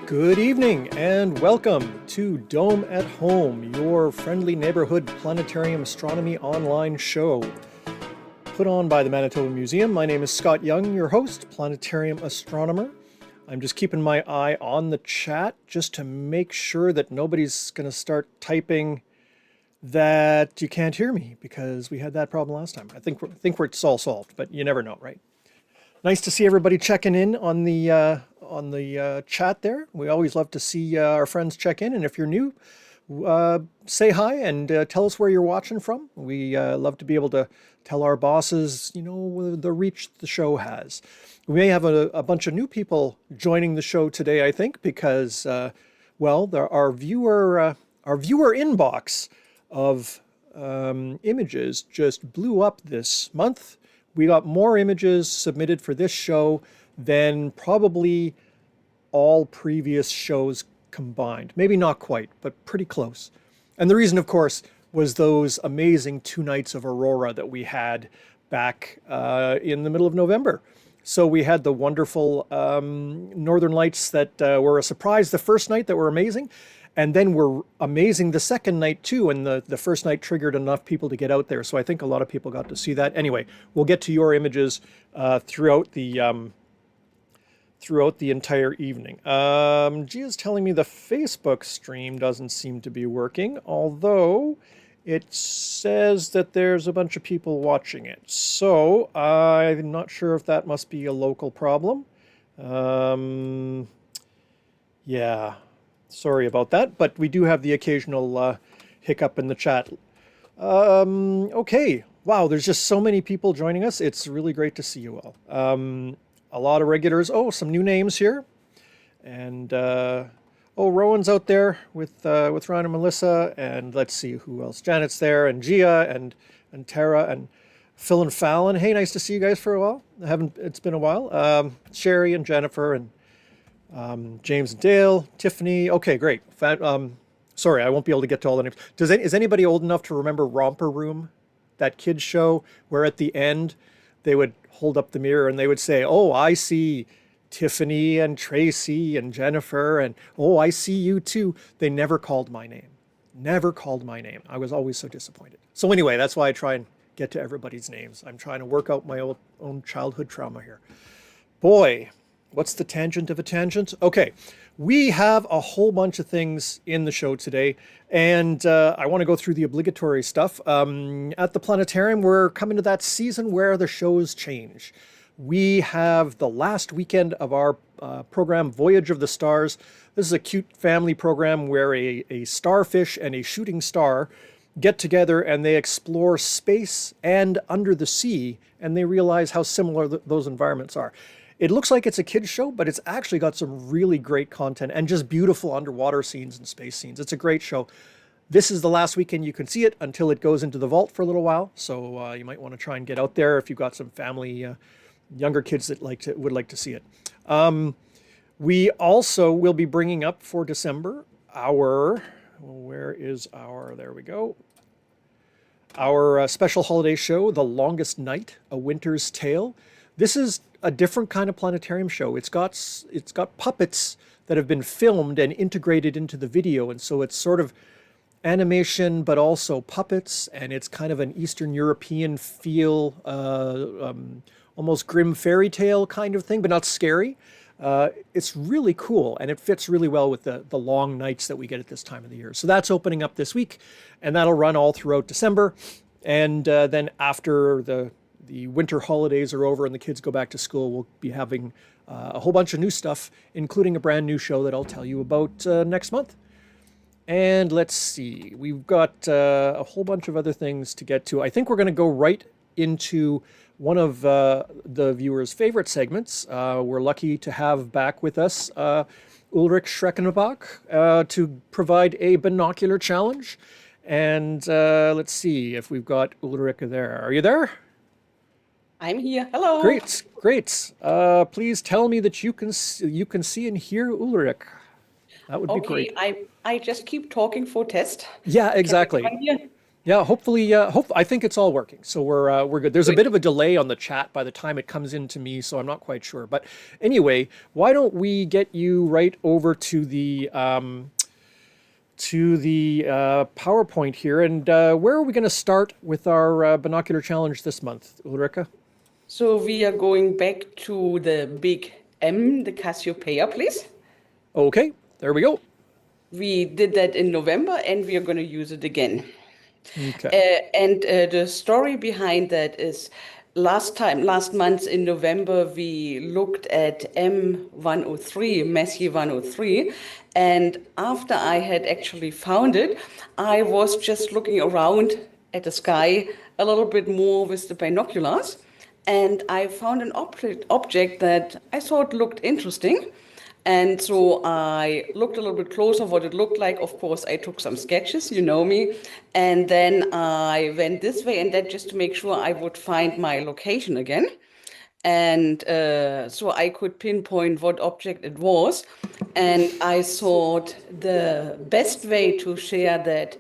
Good evening and welcome to Dome at Home, your friendly neighborhood planetarium astronomy online show. Put on by the Manitoba Museum. My name is Scott Young, your host, planetarium astronomer. I'm just keeping my eye on the chat just to make sure that nobody's going to start typing that you can't hear me, because we had that problem last time. I think it's all solved, but you never know, right? Nice to see everybody checking in on the chat there. We always love to see our friends check in, and if you're new, say hi and tell us where you're watching from. We love to be able to tell our bosses, the reach the show has. We may have a bunch of new people joining the show today, I think, because our viewer inbox of images just blew up this month. We got more images submitted for this show than probably all previous shows combined. Maybe not quite, but pretty close. And the reason, of course, was those amazing 2 nights of aurora that we had back in the middle of November. So we had the wonderful northern lights that were a surprise the first night, that were amazing. And then were amazing the second night too, and the first night triggered enough people to get out there. So I think a lot of people got to see that. Anyway, we'll get to your images throughout the entire evening. Gia's telling me the Facebook stream doesn't seem to be working, although it says that there's a bunch of people watching it. So I'm not sure if that must be a local problem. Yeah. Sorry about that, but we do have the occasional hiccup in the chat. Okay, wow, there's just so many people joining us. It's really great to see you all. A lot of regulars. Oh, some new names here. And, Rowan's out there with Ryan and Melissa. And let's see who else. Janet's there, and Gia, and Tara, and Phil and Fallon. Hey, nice to see you guys for a while. It's been a while. Sherry and Jennifer, and James and Dale, Tiffany. Okay, great. Sorry, I won't be able to get to all the names. Is anybody old enough to remember Romper Room, that kids show where at the end they would hold up the mirror and they would say, "Oh, I see Tiffany and Tracy and Jennifer, and oh, I see you too." They never called my name. Never called my name. I was always so disappointed. So anyway, that's why I try and get to everybody's names. I'm trying to work out my own childhood trauma here. Boy. What's the tangent of a tangent? Okay, we have a whole bunch of things in the show today, and I want to go through the obligatory stuff. At the planetarium, we're coming to that season where the shows change. We have the last weekend of our program, Voyage of the Stars. This is a cute family program where a starfish and a shooting star get together and they explore space and under the sea, and they realize how similar those environments are. It looks like it's a kid's show, but it's actually got some really great content and just beautiful underwater scenes and space scenes. It's a great show. This is the last weekend you can see it until it goes into the vault for a little while. So you might want to try and get out there if you've got some family, younger kids that would like to see it. We also will be bringing up for December there we go. Our special holiday show, The Longest Night, A Winter's Tale. This is a different kind of planetarium show. It's got puppets that have been filmed and integrated into the video, and so it's sort of animation but also puppets, and it's kind of an Eastern European feel, almost grim fairy tale kind of thing, but not scary. It's really cool, and it fits really well with the long nights that we get at this time of the year. So that's opening up this week, and that'll run all throughout December, and then after the winter holidays are over and the kids go back to school, we'll be having a whole bunch of new stuff, including a brand new show that I'll tell you about next month. And let's see, we've got a whole bunch of other things to get to. I think we're going to go right into one of the viewers' favorite segments. We're lucky to have back with us Ulrike Schreckenbach to provide a binocular challenge. And let's see if we've got Ulrike there. Are you there? I'm here. Hello. Great, great. Please tell me that you can see and hear Ulrike. That would be great. I just keep talking for test. Yeah, exactly. Yeah, hopefully, I think it's all working. So we're good. There's a Good. bit of a delay on the chat by the time it comes into me, so I'm not quite sure. But anyway, why don't we get you right over to the PowerPoint here, and where are we going to start with our binocular challenge this month, Ulrike? So we are going back to the big M, the Cassiopeia, please. Okay, there we go. We did that in November and we are going to use it again. Okay. And the story behind that is last month in November, we looked at M103, Messier 103. And after I had actually found it, I was just looking around at the sky a little bit more with the binoculars. And I found an object that I thought looked interesting. And so I looked a little bit closer what it looked like. Of course, I took some sketches, you know me. And then I went this way and that just to make sure I would find my location again. And so I could pinpoint what object it was. And I thought the best way to share that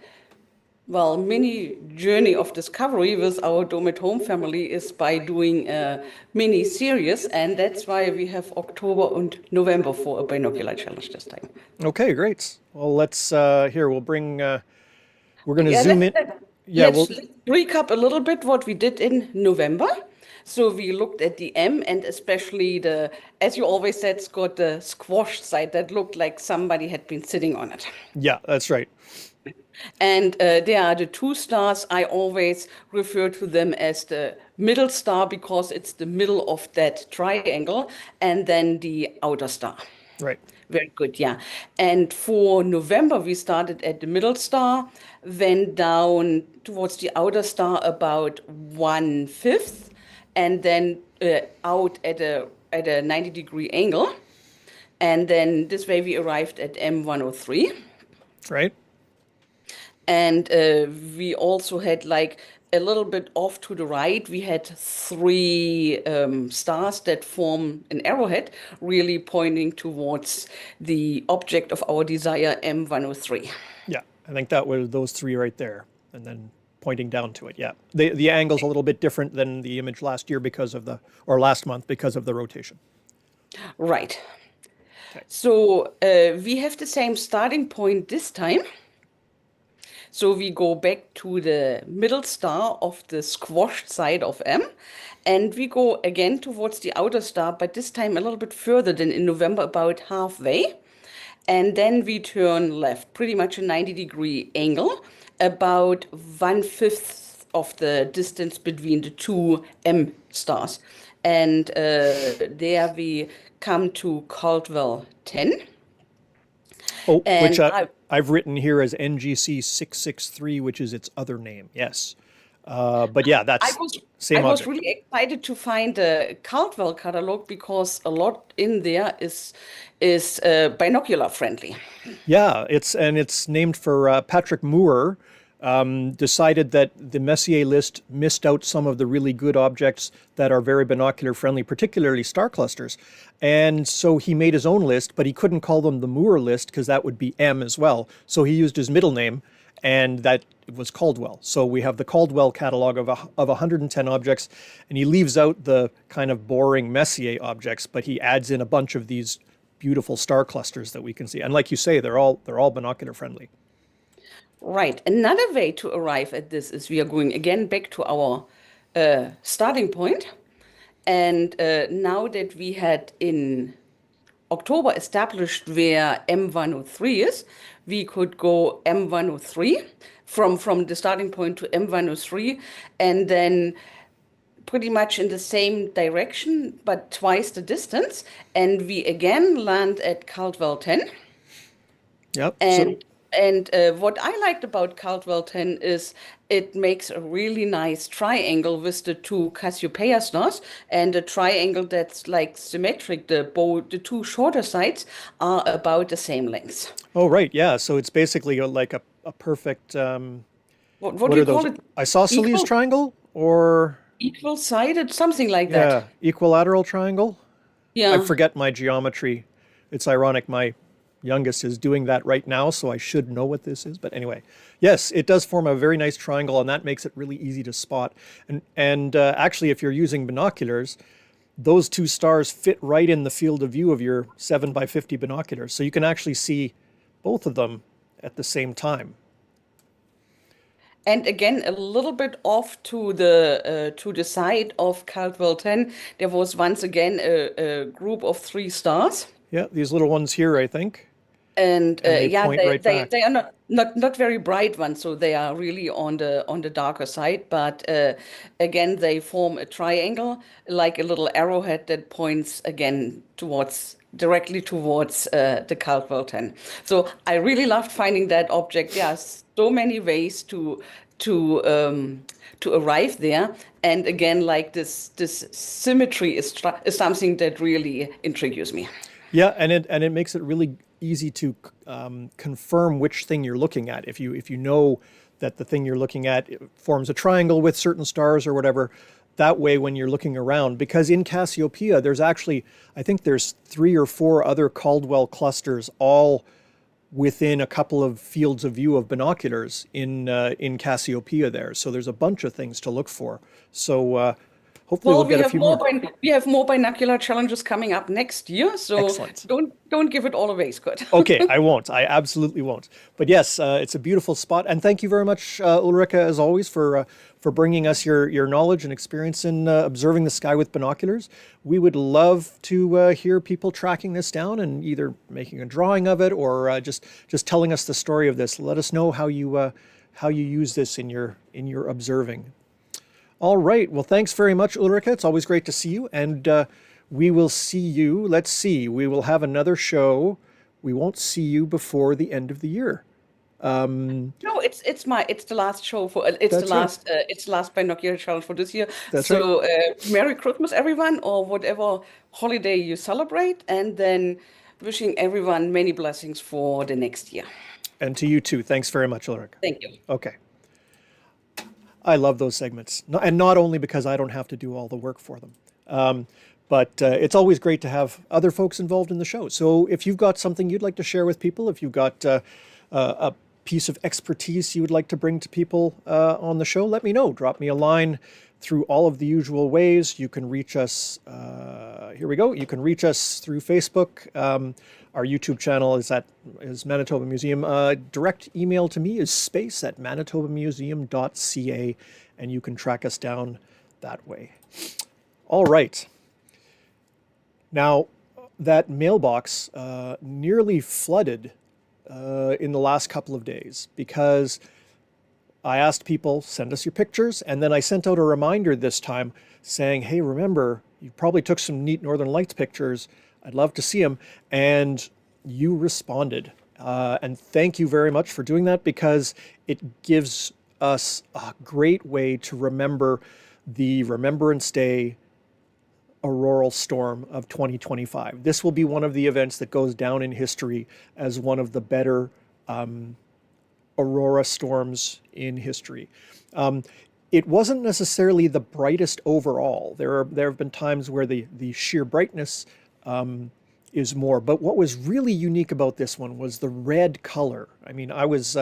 mini journey of discovery with our Dome at Home family is by doing a mini series, and that's why we have October and November for a binocular challenge this time. Okay, great. Well, let's here we'll bring. We're going to Yeah, zoom in. Yeah, let's recap a little bit what we did in November. So we looked at the M and especially the, as you always said, Scott, the squashed side that looked like somebody had been sitting on it. yeah, that's right. And there are the two stars. I always refer to them as the middle star because it's the middle of that triangle, and then the outer star. Right. Very good, yeah. And for November, we started at the middle star, went down towards the outer star about 1/5, and then out at a 90-degree angle. And then this way we arrived at M103. Right. And we also had like a little bit off to the right, we had three stars that form an arrowhead, really pointing towards the object of our desire, M103. Yeah, I think that was those three right there, and then pointing down to it. Yeah, the angle's a little bit different than the image last year or last month because of the rotation. Right. Okay. So we have the same starting point this time. So we go back to the middle star of the squashed side of M, and we go again towards the outer star, but this time a little bit further than in November, about halfway. And then we turn left, pretty much a 90-degree angle, about 1/5 of the distance between the two M stars. And there we come to Caldwell 10. Oh, And which I've written here as NGC 663, which is its other name. Yes. But yeah, that's same I was object. really excited to find the Caldwell catalog because a lot in there is binocular friendly. Yeah, it's named for Patrick Moore. Decided that the Messier list missed out some of the really good objects that are very binocular friendly, particularly star clusters. And so he made his own list, but he couldn't call them the Moore list because that would be M as well. So he used his middle name, and that was Caldwell. So we have the Caldwell catalog of 110 objects, and he leaves out the kind of boring Messier objects, but he adds in a bunch of these beautiful star clusters that we can see. And like you say, they're all binocular friendly. Right. Another way to arrive at this is we are going again back to our starting point. And now that we had in October established where M103 is, we could go M103 from the starting point to M103 and then pretty much in the same direction, but twice the distance. And we again land at Caldwell 10. Yep. And what I liked about Caldwell 10 is it makes a really nice triangle with the two Cassiopeia stars and a triangle that's like symmetric. The two shorter sides are about the same length. Oh, right. Yeah. So it's basically like a perfect. What do you call it? Isosceles triangle or? Equal-sided, something like that. Yeah, equilateral triangle. Yeah. I forget my geometry. It's ironic. My youngest is doing that right now, so I should know what this is. But anyway, yes, it does form a very nice triangle, and that makes it really easy to spot. And actually, if you're using binoculars, those two stars fit right in the field of view of your 7 by 50 binoculars. So you can actually see both of them at the same time. And again, a little bit off to the side of Caldwell 10, there was once again a group of three stars. Yeah, these little ones here, I think. And And they yeah, point right back. they are not very bright ones, so they are really on the darker side. But again, they form a triangle, like a little arrowhead that points again directly towards the Caldwell 10. So I really loved finding that object. There are so many ways to arrive there. And again, like this symmetry is something that really intrigues me. Yeah, and it makes it really easy to confirm which thing you're looking at. If you know that the thing you're looking at forms a triangle with certain stars or whatever, that way when you're looking around, because in Cassiopeia there's actually, I think there's 3 or 4 other Caldwell clusters all within a couple of fields of view of binoculars in Cassiopeia there. So there's a bunch of things to look for. So hopefully we'll get a few more. We have more binocular challenges coming up next year, so Excellent. don't give it all away, Scott. Okay, I won't. I absolutely won't. But yes, it's a beautiful spot, and thank you very much, Ulrike, as always, for bringing us your knowledge and experience in observing the sky with binoculars. We would love to hear people tracking this down and either making a drawing of it or just telling us the story of this. Let us know how you use this in your observing. All right. Well, thanks very much, Ulrike. It's always great to see you. And we will see you. Let's see. We will have another show. We won't see you before the end of the year. No, it's the last show for it's the last binocular challenge for this year. That's so Merry Christmas, everyone, or whatever holiday you celebrate, and then wishing everyone many blessings for the next year. And to you too. Thanks very much, Ulrike. Thank you. Okay. I love those segments, and not only because I don't have to do all the work for them, but it's always great to have other folks involved in the show. So if you've got something you'd like to share with people, if you've got a piece of expertise you would like to bring to people on the show, let me know. Drop me a line through all of the usual ways. You can reach us, here we go, you can reach us through Facebook. Our YouTube channel is Manitoba Museum. Direct email to me is space@manitobamuseum.ca, and you can track us down that way. All right. Now, that mailbox nearly flooded in the last couple of days because I asked people, send us your pictures, and then I sent out a reminder this time saying, hey, remember, you probably took some neat Northern Lights pictures. I'd love to see them. And you responded. And thank you very much for doing that, because it gives us a great way to remember the Remembrance Day auroral storm of 2025. This will be one of the events that goes down in history as one of the better aurora storms in history. It wasn't necessarily the brightest overall. There have been times where the sheer brightness is more, but what was really unique about this one was the red color. I mean, I was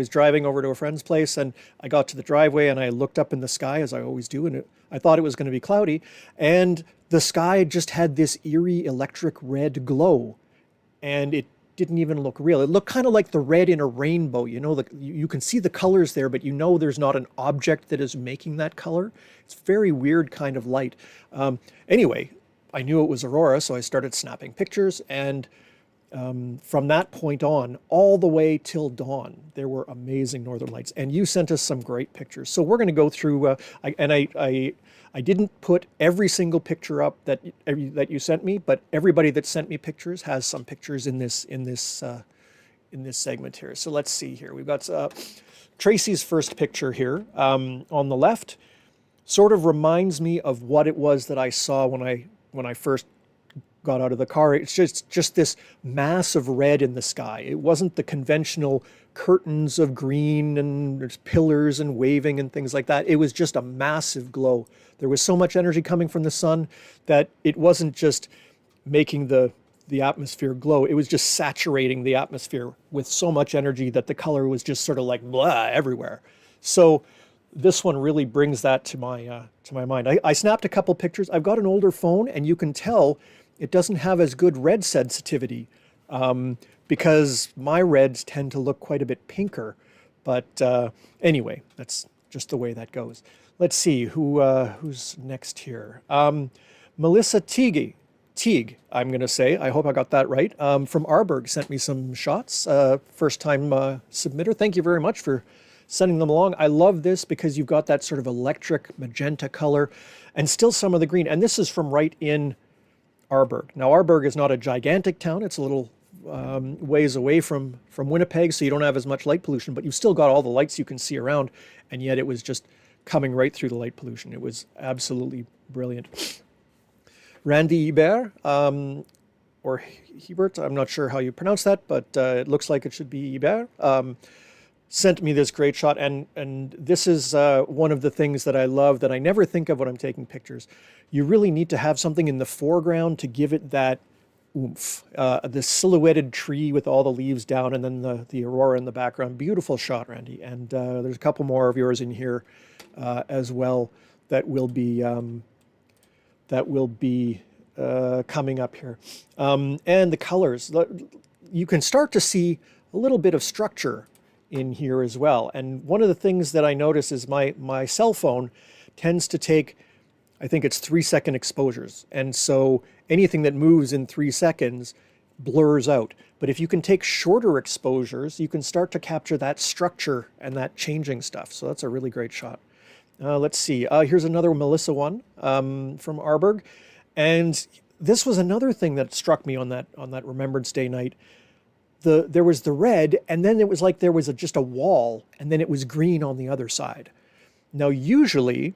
driving over to a friend's place, and I got to the driveway and I looked up in the sky, as I always do, and I thought it was going to be cloudy, and the sky just had this eerie electric red glow, and it didn't even look real. It looked kind of like the red in a rainbow. You know, you can see the colors there, but you know there's not an object that is making that color. It's very weird kind of light. Anyway, I knew it was aurora, so I started snapping pictures, and from that point on, all the way till dawn, there were amazing northern lights, and you sent us some great pictures. So we're going to go through, I didn't put every single picture up that you sent me, but everybody that sent me pictures has some pictures in this segment here. So let's see here. We've got Tracy's first picture here on the left. Sort of reminds me of what it was that I saw when I first got out of the car. It's just this mass of red in the sky. It wasn't the conventional curtains of green and there's pillars and waving and things like that. It was just a massive glow. There was so much energy coming from the sun that it wasn't just making the the atmosphere glow. It was just saturating the atmosphere with so much energy that the color was just sort of like blah everywhere. So this one really brings that to my mind. I snapped a couple pictures. I've got an older phone, and you can tell it doesn't have as good red sensitivity because my reds tend to look quite a bit pinker. But anyway, that's just the way that goes. Let's see who's next here. Melissa Teague, I'm going to say. I hope I got that right. From Arborg, sent me some shots. First time submitter. Thank you very much for sending them along. I love this because you've got that sort of electric magenta color and still some of the green. And this is from right in Arborg. Now, Arborg is not a gigantic town. It's a little ways away from Winnipeg, so you don't have as much light pollution, but you've still got all the lights you can see around, and yet it was just coming right through the light pollution. It was absolutely brilliant. Randy Hebert, or Hebert, I'm not sure how you pronounce that, but it looks like it should be Hebert, sent me this great shot. And this is one of the things that I love that I never think of when I'm taking pictures. You really need to have something in the foreground to give it that oomph. The silhouetted tree with all the leaves down, and then the aurora in the background. Beautiful shot, Randy. And there's a couple more of yours in here as well that will be coming up here. And the colors, you can start to see a little bit of structure in here as well. And one of the things that I notice is my cell phone tends to take, I think it's 3-second exposures. And so anything that moves in 3 seconds blurs out. But if you can take shorter exposures, you can start to capture that structure and that changing stuff. So that's a really great shot. Let's see. Here's another Melissa one from Arborg. And this was another thing that struck me on that Remembrance Day night. There was the red, and then it was like there was just a wall, and then it was green on the other side. Now, usually,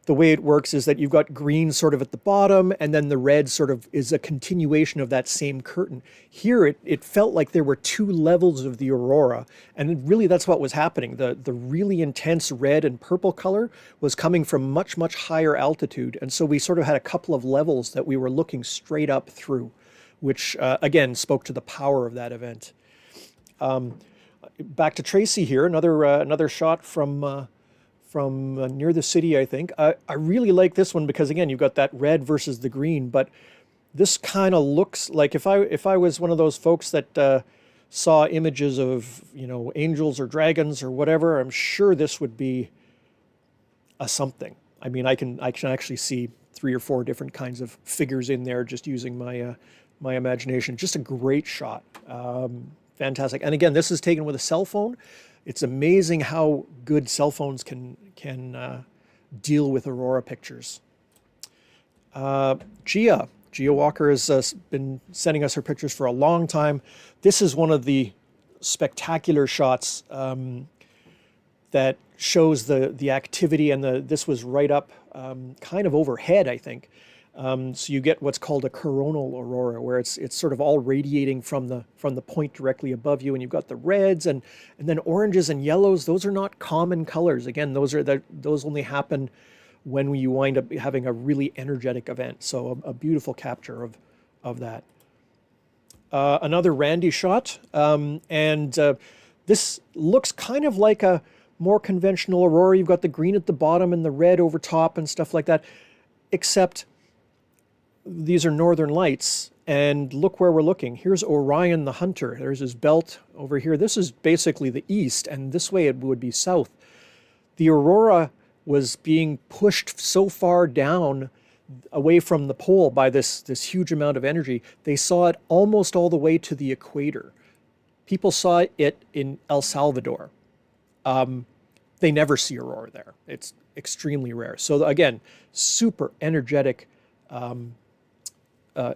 the way it works is that you've got green sort of at the bottom, and then the red sort of is a continuation of that same curtain. Here, it felt like there were two levels of the aurora, and really that's what was happening. The really intense red and purple color was coming from much, much higher altitude, and so we sort of had a couple of levels that we were looking straight up through, which, again, spoke to the power of that event. Back to Tracy here, another shot from near the city, I think. I really like this one because, again, you've got that red versus the green, but this kind of looks like if I was one of those folks that saw images of, angels or dragons or whatever, I'm sure this would be a something. I mean, I can actually see 3 or 4 different kinds of figures in there just using my imagination. Just a great shot. Fantastic. And again, this is taken with a cell phone. It's amazing how good cell phones can deal with aurora pictures. Gia Walker has been sending us her pictures for a long time. This is one of the spectacular shots that shows the activity, and this was right up kind of overhead, I think. So you get what's called a coronal aurora, where it's sort of all radiating from the point directly above you, and you've got the reds and then oranges and yellows. Those are not common colors. Again, those only happen when you wind up having a really energetic event. So a beautiful capture of that. Another Randy shot, and this looks kind of like a more conventional aurora. You've got the green at the bottom and the red over top and stuff like that, except these are northern lights, and look where we're looking. Here's Orion the Hunter. There's his belt over here. This is basically the east, and this way it would be south. The aurora was being pushed so far down away from the pole by this huge amount of energy. They saw it almost all the way to the equator. People saw it in El Salvador. They never see aurora there. It's extremely rare. So again, super energetic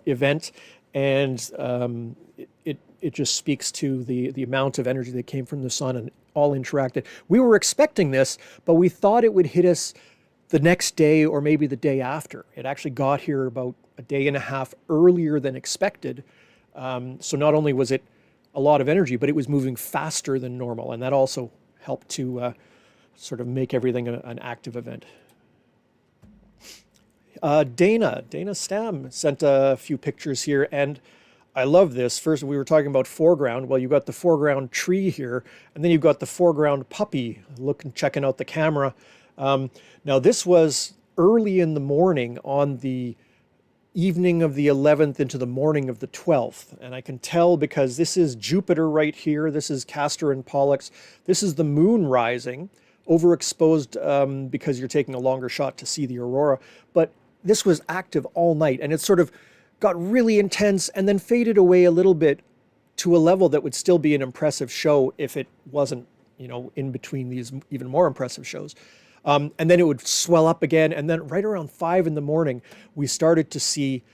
event, and it just speaks to the amount of energy that came from the sun and all interacted. We were expecting this, but we thought it would hit us the next day or maybe the day after. It actually got here about a day and a half earlier than expected. So not only was it a lot of energy, but it was moving faster than normal, and that also helped to sort of make everything an active event. Dana Stam sent a few pictures here, and I love this. First, we were talking about foreground. Well, you've got the foreground tree here, and then you've got the foreground puppy looking, checking out the camera. Now, this was early in the morning on the evening of the 11th into the morning of the 12th. And I can tell because this is Jupiter right here. This is Castor and Pollux. This is the moon rising, overexposed because you're taking a longer shot to see the aurora. But this was active all night, and it sort of got really intense and then faded away a little bit to a level that would still be an impressive show if it wasn't, you know, in between these even more impressive shows. And then it would swell up again. And then right around 5 in the morning, we started to see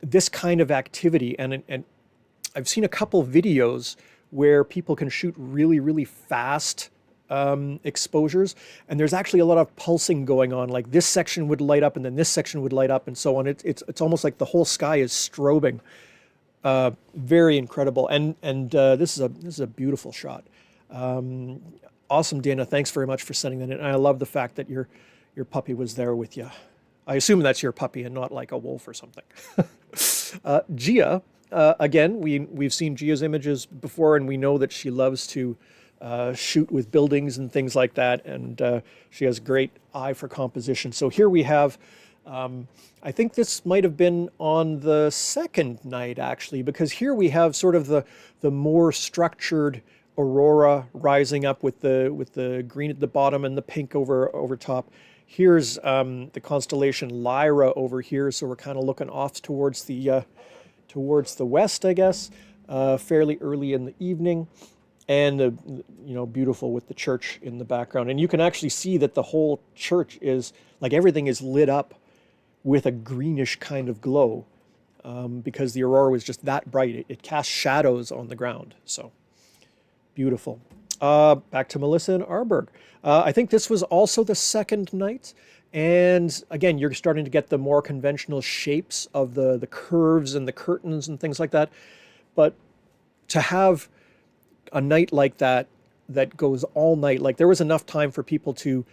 this kind of activity. And I've seen a couple videos where people can shoot really, really fast exposures. And there's actually a lot of pulsing going on. Like this section would light up and then this section would light up and so on. It's almost like the whole sky is strobing. Very incredible. And this is a beautiful shot. Awesome, Dana. Thanks very much for sending that in. And I love the fact that your puppy was there with you. I assume that's your puppy and not like a wolf or something. Gia, again, we've seen Gia's images before, and we know that she loves to shoot with buildings and things like that, and she has a great eye for composition. So here we have, I think this might have been on the second night, actually, because here we have sort of the more structured aurora rising up with the green at the bottom and the pink over top. Here's the constellation Lyra over here, so we're kind of looking off towards the west, I guess, fairly early in the evening, and you know, beautiful with the church in the background. And you can actually see that the whole church is like everything is lit up with a greenish kind of glow because the aurora was just that bright. It cast shadows on the ground. So. Beautiful. Back to Melissa in Arborg. I think this was also the second night. And again, you're starting to get the more conventional shapes of the curves and the curtains and things like that. But to have a night like that goes all night, like there was enough time for people to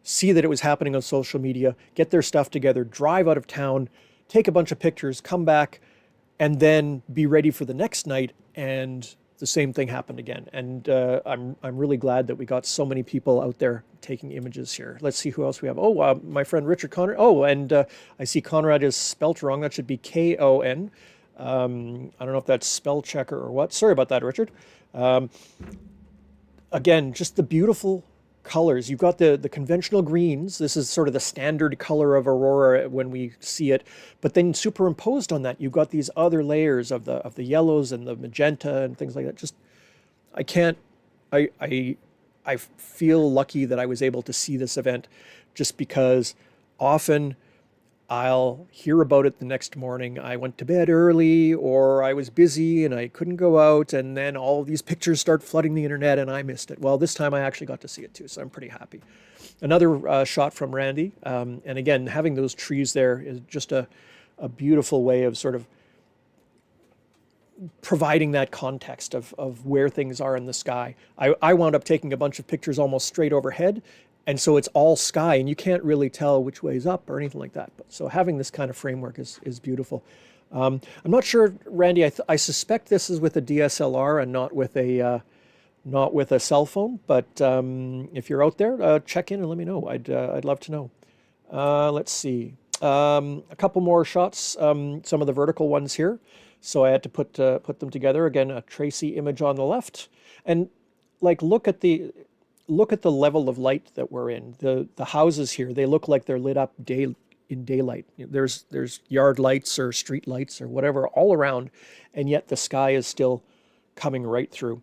see that it was happening on social media, get their stuff together, drive out of town, take a bunch of pictures, come back, and then be ready for the next night, and the same thing happened again. And I'm really glad that we got so many people out there taking images here. Let's see who else we have. Oh, my friend Richard Conrad. Oh, and I see Conrad is spelt wrong. That should be K-O-N. I don't know if that's spell checker or what. Sorry about that, Richard. Again, just the beautiful colors. You've got the conventional greens. This is sort of the standard color of aurora when we see it. But then superimposed on that, you've got these other layers of the yellows and the magenta and things like that. Just, I feel lucky that I was able to see this event, just because often I'll hear about it the next morning. I went to bed early, or I was busy and I couldn't go out, and then all these pictures start flooding the internet and I missed it. Well, this time I actually got to see it too, so I'm pretty happy. Another shot from Randy, and again, having those trees there is just a beautiful way of sort of providing that context of where things are in the sky. I wound up taking a bunch of pictures almost straight overhead, and so it's all sky, and you can't really tell which way is up or anything like that. But so having this kind of framework is beautiful. I'm not sure, Randy. I suspect this is with a DSLR and not with a cell phone. But if you're out there, check in and let me know. I'd love to know. Let's see. A couple more shots. Some of the vertical ones here. So I had to put them together. Again, a Tracy image on the left, and like look at the level of light that we're in. The houses here, they look like they're lit up in daylight. There's yard lights or street lights or whatever all around, and yet the sky is still coming right through.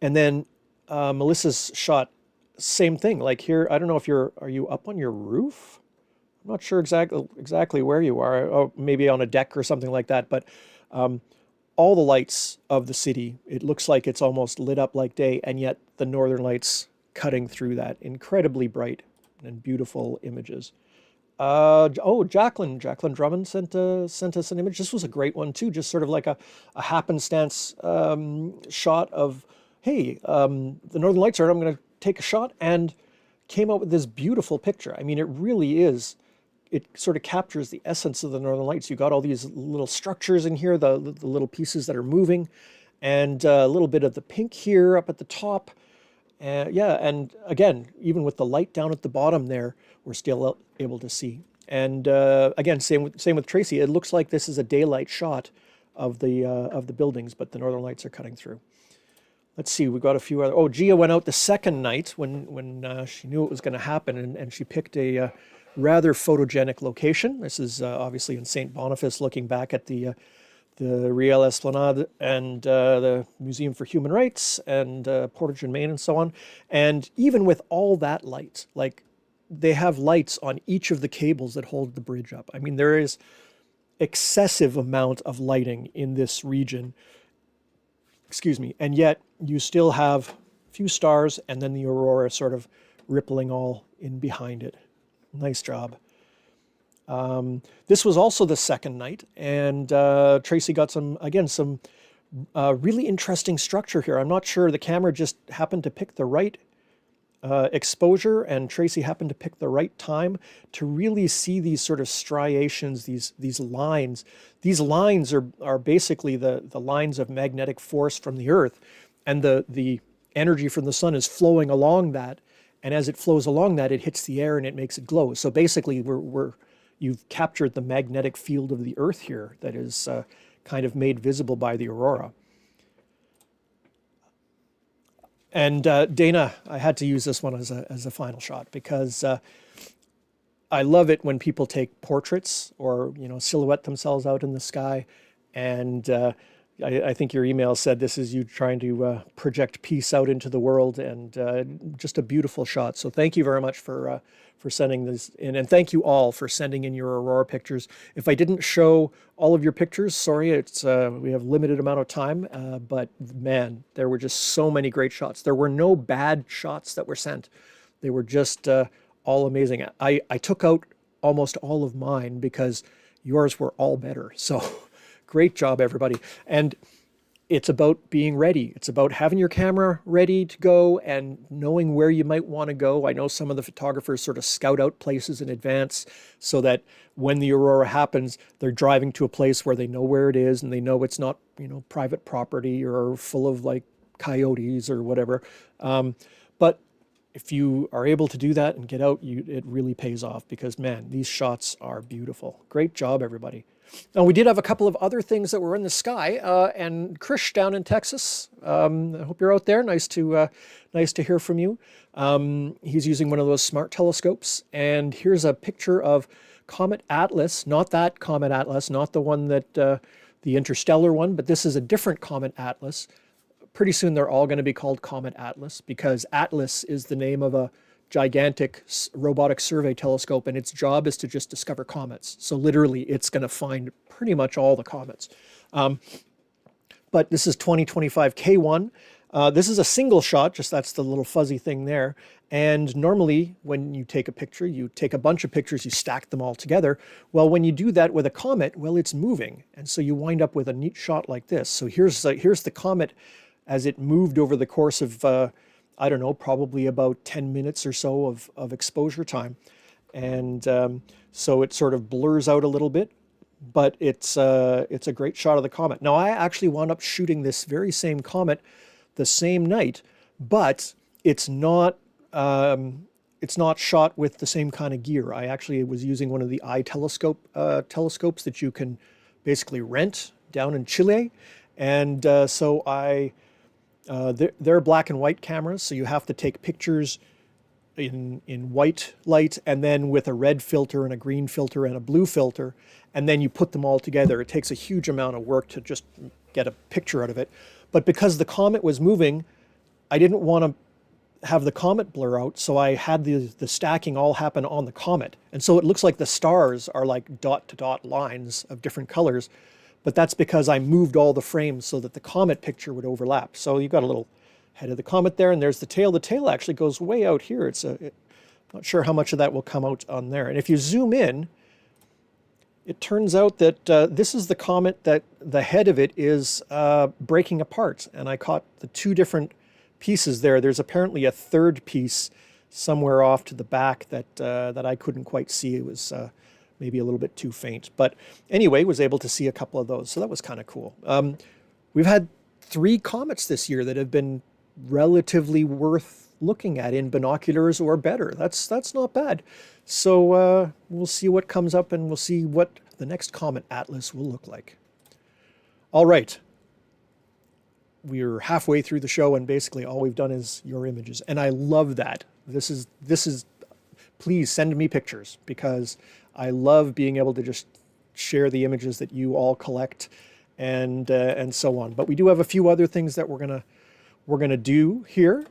And then Melissa's shot, same thing. Like here, I don't know if are you up on your roof? I'm not sure exactly where you are. Oh, maybe on a deck or something like that. But all the lights of the city, it looks like it's almost lit up like day, and yet the northern lights cutting through that. Incredibly bright and beautiful images. Jacqueline Drummond sent us an image. This was a great one too, just sort of like a happenstance shot of, hey, the northern lights are, I'm going to take a shot, and came out with this beautiful picture. I mean, it really is it sort of captures the essence of the Northern Lights. You got all these little structures in here, the little pieces that are moving, and a little bit of the pink here up at the top. Yeah, and again, even with the light down at the bottom there, we're still able to see. And again, same with Tracy. It looks like this is a daylight shot of the buildings, but the Northern Lights are cutting through. Let's see, we've got a few other. Oh, Gia went out the second night when she knew it was going to happen, and she picked a rather photogenic location. This is obviously in St. Boniface, looking back at the Riel Esplanade and the Museum for Human Rights and Portage and Main and so on. And even with all that light, like they have lights on each of the cables that hold the bridge up. I mean, there is excessive amount of lighting in this region, excuse me, and yet you still have a few stars and then the aurora sort of rippling all in behind it. Nice job. This was also the second night, and Tracy got some really interesting structure here. I'm not sure, the camera just happened to pick the right exposure, and Tracy happened to pick the right time to really see these sort of striations, these lines. These lines are basically the lines of magnetic force from the Earth, and the energy from the sun is flowing along that, and as it flows along that, it hits the air and it makes it glow. So basically, you've captured the magnetic field of the Earth here that is kind of made visible by the aurora. And Dana, I had to use this one as a final shot because I love it when people take portraits or silhouette themselves out in the sky. And I think your email said this is you trying to project peace out into the world, and just a beautiful shot. So thank you very much for sending this in, and thank you all for sending in your aurora pictures. If I didn't show all of your pictures, sorry, it's we have limited amount of time, but man, there were just so many great shots. There were no bad shots that were sent. They were just all amazing. I took out almost all of mine because yours were all better. So great job, everybody. And it's about being ready. It's about having your camera ready to go and knowing where you might want to go. I know some of the photographers sort of scout out places in advance so that when the aurora happens, they're driving to a place where they know where it is and they know it's not, private property or full of like coyotes or whatever. But if you are able to do that and get out, it really pays off because, man, these shots are beautiful. Great job, everybody. Now, we did have a couple of other things that were in the sky, and Krish down in Texas, I hope you're out there. Nice to hear from you. He's using one of those smart telescopes, and here's a picture of Comet Atlas, not that Comet Atlas, not the one that, the interstellar one, but this is a different Comet Atlas. Pretty soon they're all going to be called Comet Atlas because Atlas is the name of a gigantic robotic survey telescope, and its job is to just discover comets. So literally it's going to find pretty much all the comets. But this is 2025 K1. This is a single shot, just that's the little fuzzy thing there. And normally when you take a picture, you take a bunch of pictures, you stack them all together. Well, when you do that with a comet, well, it's moving. And so you wind up with a neat shot like this. So here's the comet as it moved over the course of I don't know, probably about 10 minutes or so of exposure time. And so it sort of blurs out a little bit, but it's a great shot of the comet. Now, I actually wound up shooting this very same comet the same night, but it's not shot with the same kind of gear. I actually was using one of the telescopes that you can basically rent down in Chile. And so they're black and white cameras, so you have to take pictures in white light and then with a red filter and a green filter and a blue filter, and then you put them all together. It takes a huge amount of work to just get a picture out of it. But because the comet was moving, I didn't want to have the comet blur out, so I had the stacking all happen on the comet. And so it looks like the stars are like dot-to-dot lines of different colors. But that's because I moved all the frames so that the comet picture would overlap. So you've got a little head of the comet there, and there's the tail. The tail actually goes way out here. Not sure how much of that will come out on there. And if you zoom in, it turns out that this is the comet that the head of it is breaking apart. And I caught the two different pieces there. There's apparently a third piece somewhere off to the back that I couldn't quite see. It was maybe a little bit too faint. But anyway, was able to see a couple of those. So that was kind of cool. We've had 3 comets this year that have been relatively worth looking at in binoculars or better. That's not bad. So we'll see what comes up, and we'll see what the next comet atlas will look like. All right. We're halfway through the show, and basically all we've done is your images. And I love that. This is please send me pictures, because I love being able to just share the images that you all collect and so on. But we do have a few other things that we're gonna do here.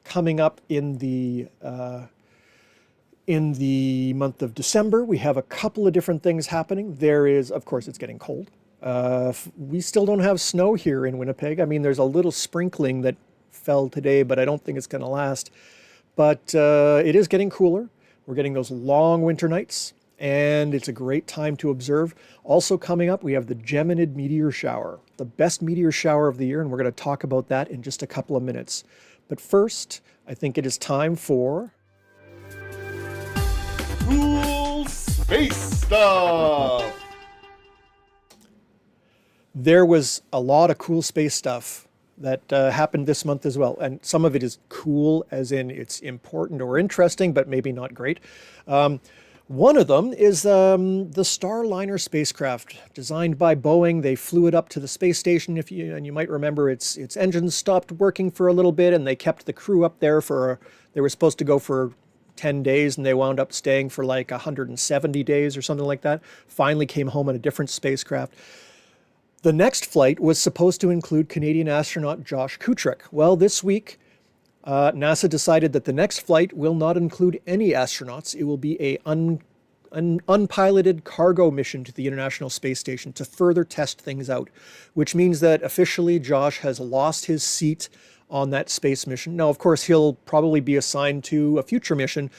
Coming up in the month of December, we have a couple of different things happening. There is, of course, it's getting cold. We still don't have snow here in Winnipeg. I mean, there's a little sprinkling that fell today, but I don't think it's going to last. But it is getting cooler. We're getting those long winter nights, and it's a great time to observe. Also coming up, we have the Geminid meteor shower, the best meteor shower of the year, and we're going to talk about that in just a couple of minutes. But first, I think it is time for Cool Space Stuff! There was a lot of cool space stuff that happened this month as well. And some of it is cool, as in it's important or interesting, but maybe not great. One of them is the Starliner spacecraft, designed by Boeing. They flew it up to the space station, and you might remember its engines stopped working for a little bit, and they kept the crew up there they were supposed to go for 10 days, and they wound up staying for like 170 days or something like that. Finally came home on a different spacecraft. The next flight was supposed to include Canadian astronaut Josh Kutrick. Well, this week, NASA decided that the next flight will not include any astronauts. It will be an unpiloted cargo mission to the International Space Station to further test things out, which means that officially Josh has lost his seat on that space mission. Now, of course, he'll probably be assigned to a future mission,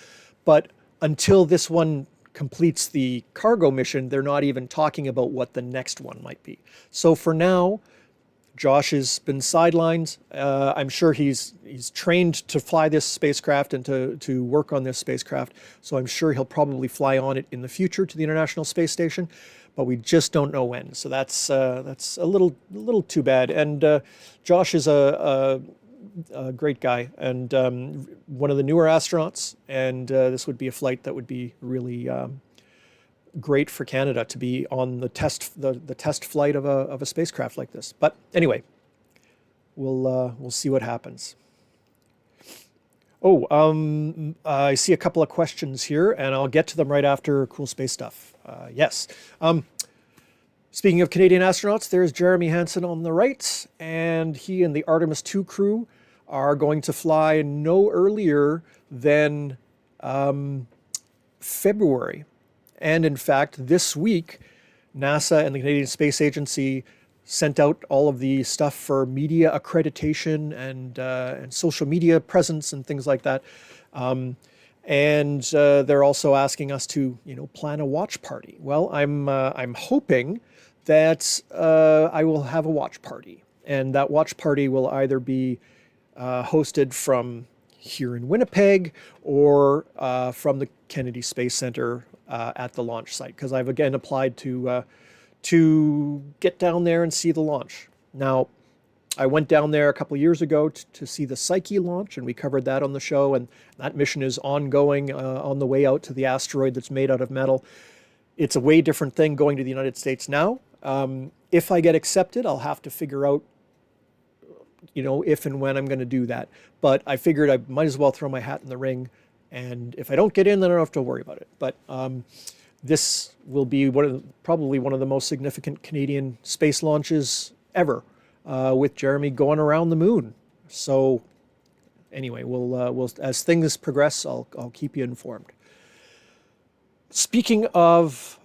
but until this one completes the cargo mission, they're not even talking about what the next one might be. So for now, Josh has been sidelined. I'm sure he's trained to fly this spacecraft and to work on this spacecraft. So I'm sure he'll probably fly on it in the future to the International Space Station, but we just don't know when. So that's a little too bad. And Josh is a great guy, and one of the newer astronauts. And this would be a flight that would be really great for Canada to be on the test flight of a spacecraft like this. But anyway, we'll see what happens. I see a couple of questions here, and I'll get to them right after Cool Space Stuff. Yes. Speaking of Canadian astronauts, there's Jeremy Hansen on the right, and he and the Artemis II crew are going to fly no earlier than February. And in fact, this week, NASA and the Canadian Space Agency sent out all of the stuff for media accreditation and social media presence and things like that. And they're also asking us to, plan a watch party. Well, I'm hoping that I will have a watch party, and that watch party will either be hosted from here in Winnipeg or from the Kennedy Space Center at the launch site, because I've again applied to get down there and see the launch. Now, I went down there a couple of years ago to see the Psyche launch, and we covered that on the show, and that mission is ongoing on the way out to the asteroid that's made out of metal. It's a way different thing going to the United States now. If I get accepted, I'll have to figure out if and when I'm going to do that. But I figured I might as well throw my hat in the ring, and if I don't get in, then I don't have to worry about it. But this will be probably one of the most significant Canadian space launches ever, with Jeremy going around the moon. So anyway, we'll as things progress, I'll keep you informed. Speaking of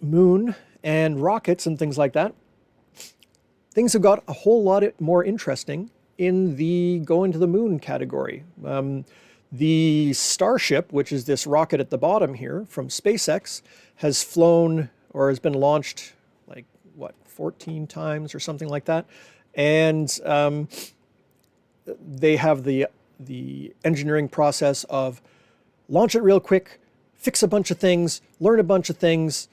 moon and rockets and things like that, things have got a whole lot more interesting in the going to the moon category. The Starship, which is this rocket at the bottom here from SpaceX, has flown or has been launched 14 times or something like that. And they have the engineering process of launch it real quick, fix a bunch of things, learn a bunch of things.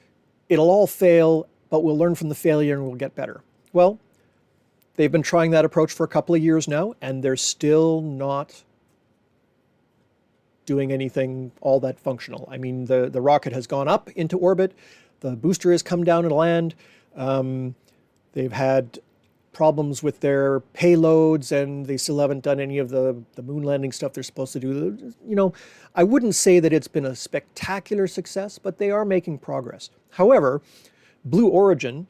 It'll all fail, but we'll learn from the failure and we'll get better. Well, they've been trying that approach for a couple of years now, and they're still not doing anything all that functional. I mean, the rocket has gone up into orbit. The booster has come down and land. They've had problems with their payloads, and they still haven't done any of the moon landing stuff they're supposed to do. You know, I wouldn't say that it's been a spectacular success, but they are making progress. However, Blue Origin,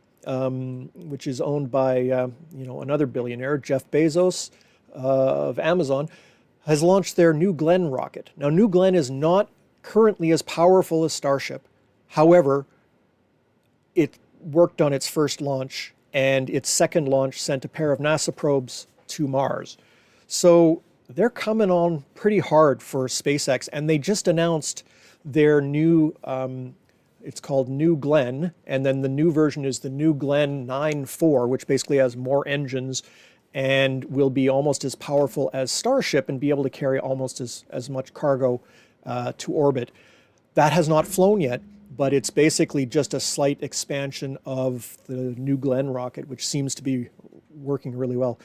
which is owned by another billionaire, Jeff Bezos of Amazon, has launched their New Glenn rocket. Now, New Glenn is not currently as powerful as Starship. However, it worked on its first launch, and its second launch sent a pair of NASA probes to Mars. So they're coming on pretty hard for SpaceX, and they just announced their new, it's called New Glenn, and then the new version is the New Glenn 9.4, which basically has more engines and will be almost as powerful as Starship and be able to carry almost as much cargo to orbit. That has not flown yet, but it's basically just a slight expansion of the New Glenn rocket, which seems to be working really well.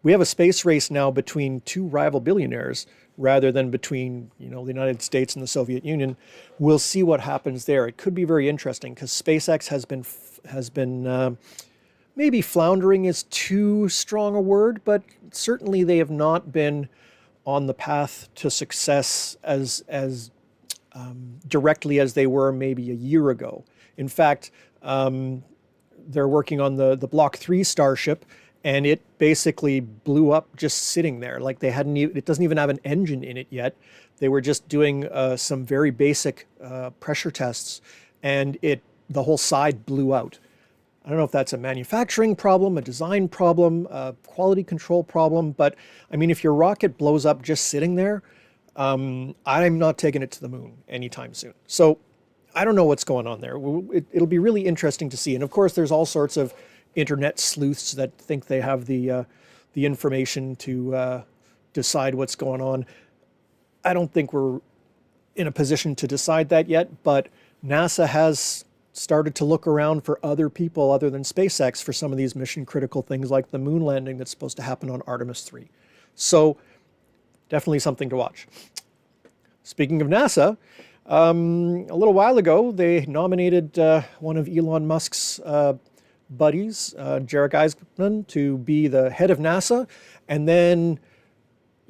We have a space race now between two rival billionaires rather than between, the United States and the Soviet Union. We'll see what happens there. It could be very interesting because SpaceX has been maybe floundering is too strong a word, but certainly they have not been on the path to success as directly as they were maybe a year ago. In fact, they're working on the Block 3 Starship, and it basically blew up just sitting there. Like it doesn't even have an engine in it yet. They were just doing some very basic pressure tests, and the whole side blew out. I don't know if that's a manufacturing problem, a design problem, a quality control problem, but I mean, if your rocket blows up just sitting there, I'm not taking it to the moon anytime soon. So I don't know what's going on there. It'll be really interesting to see. And of course, there's all sorts of internet sleuths that think they have the information to decide what's going on. I don't think we're in a position to decide that yet, but NASA has started to look around for other people other than SpaceX for some of these mission critical things like the moon landing that's supposed to happen on Artemis 3. So definitely something to watch. Speaking of NASA, a little while ago, they nominated one of Elon Musk's buddies, Jarek Isaacman, to be the head of NASA. And then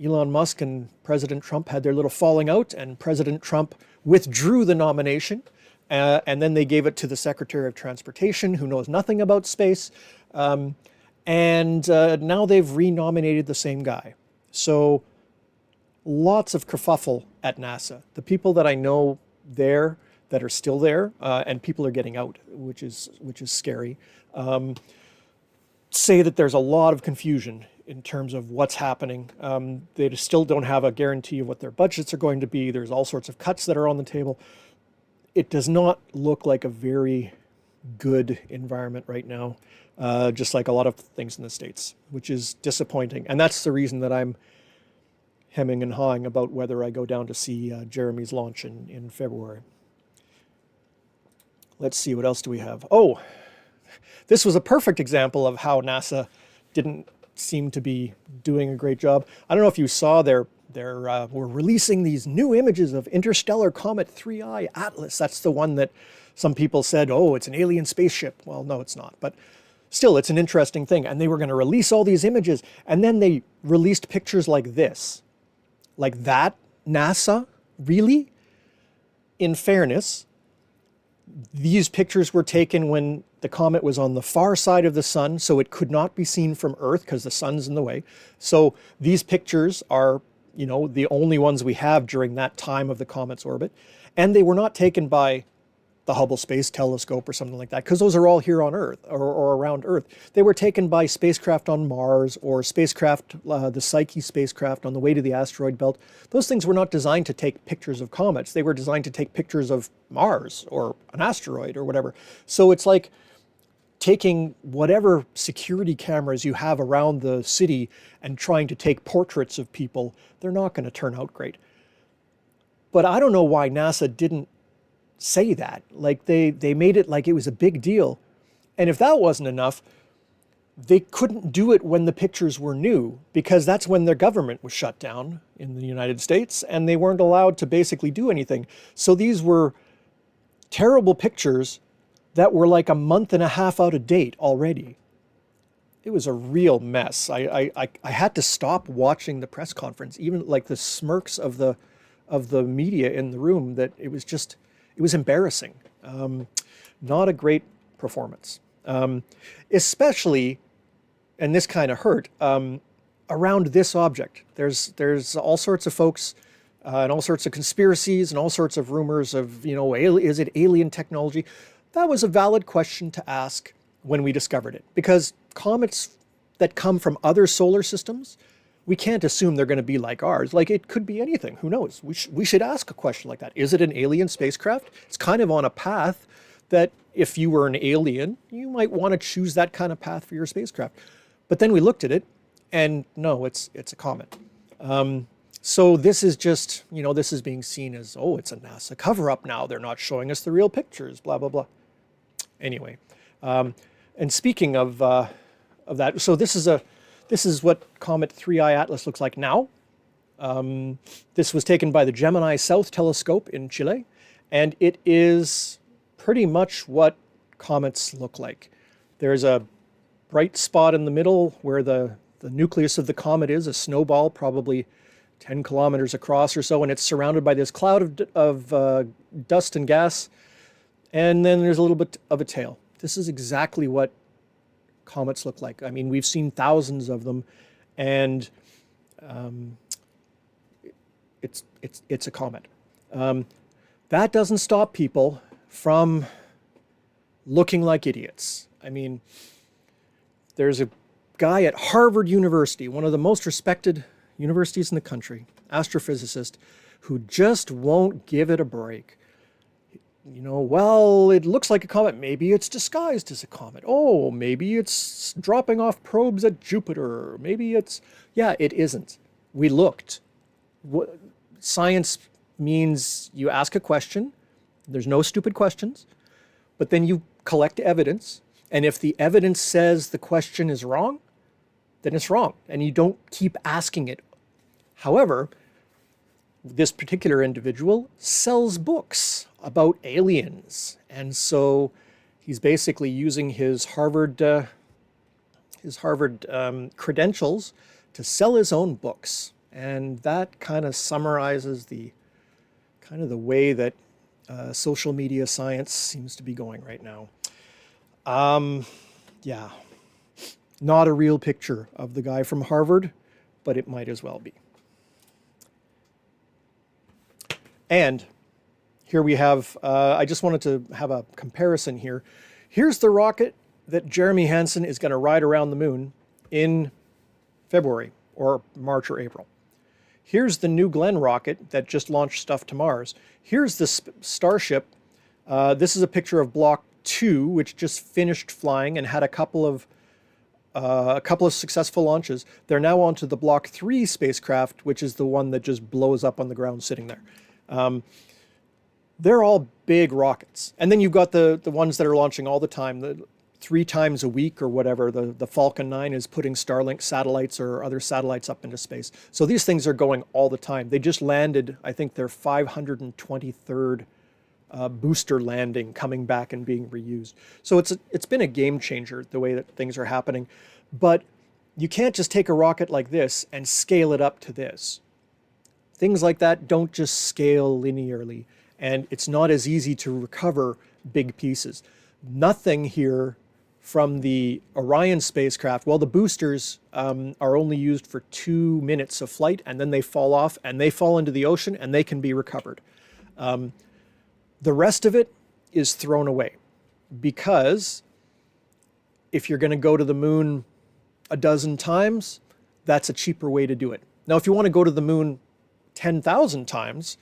Elon Musk and President Trump had their little falling out, and President Trump withdrew the nomination. And then they gave it to the Secretary of Transportation, who knows nothing about space. And now they've renominated the same guy. So lots of kerfuffle at NASA. The people that I know there that are still there, and people are getting out, which is scary, say that there's a lot of confusion in terms of what's happening. They still don't have a guarantee of what their budgets are going to be. There's all sorts of cuts that are on the table. It does not look like a very good environment right now, just like a lot of things in the States, which is disappointing. And that's the reason that I'm hemming and hawing about whether I go down to see Jeremy's launch in February. Let's see, what else do we have? Oh, this was a perfect example of how NASA didn't seem to be doing a great job. I don't know if you saw we're releasing these new images of interstellar comet 3I Atlas. That's the one that some people said, oh, it's an alien spaceship. Well, no, it's not. But still, it's an interesting thing. And they were going to release all these images. And then they released pictures like this. Like that? NASA? Really? In fairness, these pictures were taken when the comet was on the far side of the sun, so it could not be seen from Earth because the sun's in the way. So these pictures are the only ones we have during that time of the comet's orbit. And they were not taken by the Hubble Space Telescope or something like that, because those are all here on Earth or around Earth. They were taken by spacecraft on Mars or spacecraft, the Psyche spacecraft on the way to the asteroid belt. Those things were not designed to take pictures of comets. They were designed to take pictures of Mars or an asteroid or whatever. So it's like taking whatever security cameras you have around the city and trying to take portraits of people. They're not going to turn out great. But I don't know why NASA didn't say that. Like they made it like it was a big deal. And if that wasn't enough, they couldn't do it when the pictures were new, because that's when their government was shut down in the United States and they weren't allowed to basically do anything. So these were terrible pictures that were like a month and a half out of date already. It was a real mess. I had to stop watching the press conference, even like the smirks of the media in the room, that it was embarrassing. Not a great performance. Especially, and this kind of hurt, around this object. There's all sorts of folks and all sorts of conspiracies and all sorts of rumors of, is it alien technology? That was a valid question to ask when we discovered it, because comets that come from other solar systems, we can't assume they're going to be like ours. Like, it could be anything. Who knows? We should ask a question like that. Is it an alien spacecraft? It's kind of on a path that if you were an alien, you might want to choose that kind of path for your spacecraft. But then we looked at it, and no, it's a comet. So this is just, this is being seen as, oh, it's a NASA cover-up now. They're not showing us the real pictures, blah, blah, blah. Anyway, and speaking of that, so this is what Comet 3I Atlas looks like now. This was taken by the Gemini South Telescope in Chile, and it is pretty much what comets look like. There's a bright spot in the middle where the nucleus of the comet is, a snowball probably 10 kilometers across or so, and it's surrounded by this cloud of dust and gas, and then there's a little bit of a tail. This is exactly what comets look like. I mean, we've seen thousands of them, and it's a comet. That doesn't stop people from looking like idiots. I mean, there's a guy at Harvard University, one of the most respected universities in the country, astrophysicist, who just won't give it a break. Well, it looks like a comet. Maybe it's disguised as a comet. Oh, maybe it's dropping off probes at Jupiter. Maybe it isn't. We looked. Science means you ask a question. There's no stupid questions. But then you collect evidence. And if the evidence says the question is wrong, then it's wrong. And you don't keep asking it. However, this particular individual sells books about aliens. And so he's basically using his Harvard credentials to sell his own books. And that kind of summarizes the way that social media science seems to be going right now. Yeah, not a real picture of the guy from Harvard, but it might as well be. And here we have, I just wanted to have a comparison here. Here's the rocket that Jeremy Hansen is going to ride around the moon in February or March or April. Here's the New Glenn rocket that just launched stuff to Mars. Here's the Starship. This is a picture of Block 2, which just finished flying and had a couple of successful launches. They're now onto the Block 3 spacecraft, which is the one that just blows up on the ground sitting there. They're all big rockets. And then you've got the ones that are launching all the time, 3 times a week or whatever. The Falcon 9 is putting Starlink satellites or other satellites up into space. So these things are going all the time. They just landed, I think, their 523rd booster landing, coming back and being reused. So it's been a game changer, the way that things are happening. But you can't just take a rocket like this and scale it up to this. Things like that don't just scale linearly, and it's not as easy to recover big pieces. Nothing here from the Orion spacecraft. Well, the boosters are only used for 2 minutes of flight, and then they fall off, and they fall into the ocean, and they can be recovered. The rest of it is thrown away, because if you're going to go to the moon a dozen times, that's a cheaper way to do it. Now, if you want to go to the moon 10,000 times,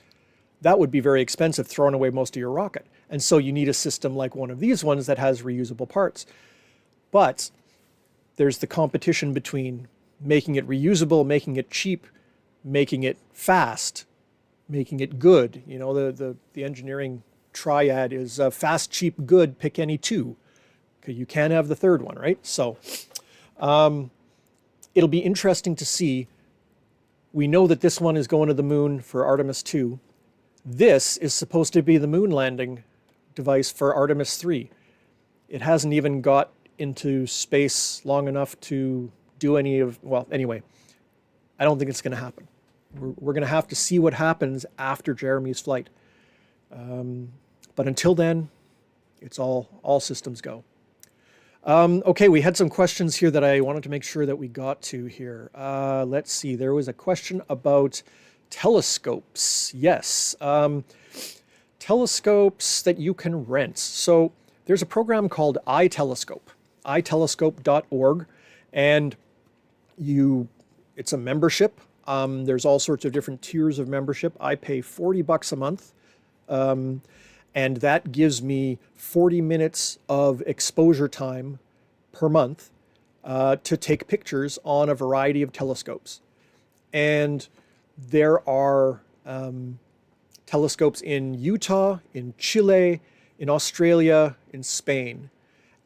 that would be very expensive, throwing away most of your rocket. And so you need a system like one of these ones that has reusable parts. But there's the competition between making it reusable, making it cheap, making it fast, making it good. The engineering triad is fast, cheap, good, pick any two. Okay, you can't have the third one, right? So it'll be interesting to see. We know that this one is going to the moon for Artemis 2. This is supposed to be the moon landing device for Artemis 3. It hasn't even got into space long enough to do any of, well, anyway, I don't think it's going to happen. We're going to have to see what happens after Jeremy's flight. But until then, it's all systems go. Okay, we had some questions here that I wanted to make sure that we got to here. Let's see, there was a question about telescopes. Yes, telescopes that you can rent. So there's a program called iTelescope, itelescope.org, and it's a membership. There's all sorts of different tiers of membership. I pay $40 a month, and that gives me 40 minutes of exposure time per month to take pictures on a variety of telescopes. And there are telescopes in Utah, in Chile, in Australia, in Spain,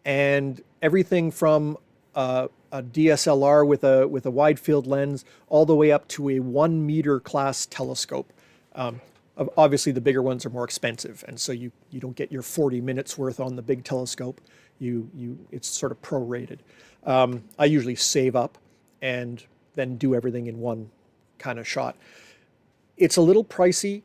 and everything from a DSLR with a wide field lens all the way up to a 1 meter class telescope. Obviously, the bigger ones are more expensive, and so you don't get your 40 minutes worth on the big telescope. It's sort of prorated. I usually save up and then do everything in one kind of shot. It's a little pricey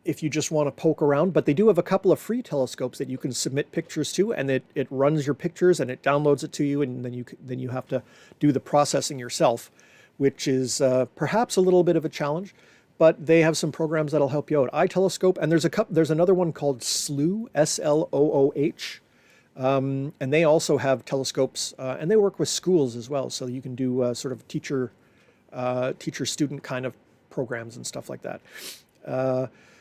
if you just want to poke around, but they do have a couple of free telescopes that you can submit pictures to, and it runs your pictures and it downloads it to you, and then you have to do the processing yourself, which is perhaps a little bit of a challenge, but they have some programs that'll help you out. iTelescope, and there's another one called SLOOH, SLOOH, and they also have telescopes, and they work with schools as well, so you can do sort of teacher-student kind of programs and stuff like that.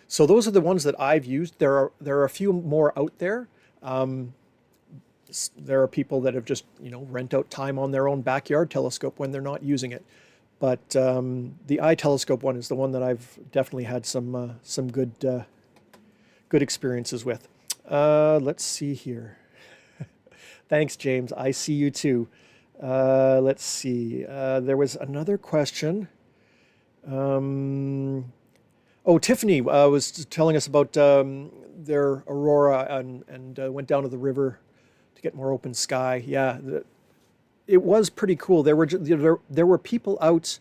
So those are the ones that I've used. There are a few more out there. There are people that have just rent out time on their own backyard telescope when they're not using it. But the iTelescope one is the one that I've definitely had some good experiences with. Let's see here. Thanks, James. I see you too. Let's see. There was another question. Tiffany was telling us about their aurora and went down to the river to get more open sky. Yeah, it was pretty cool. There were people out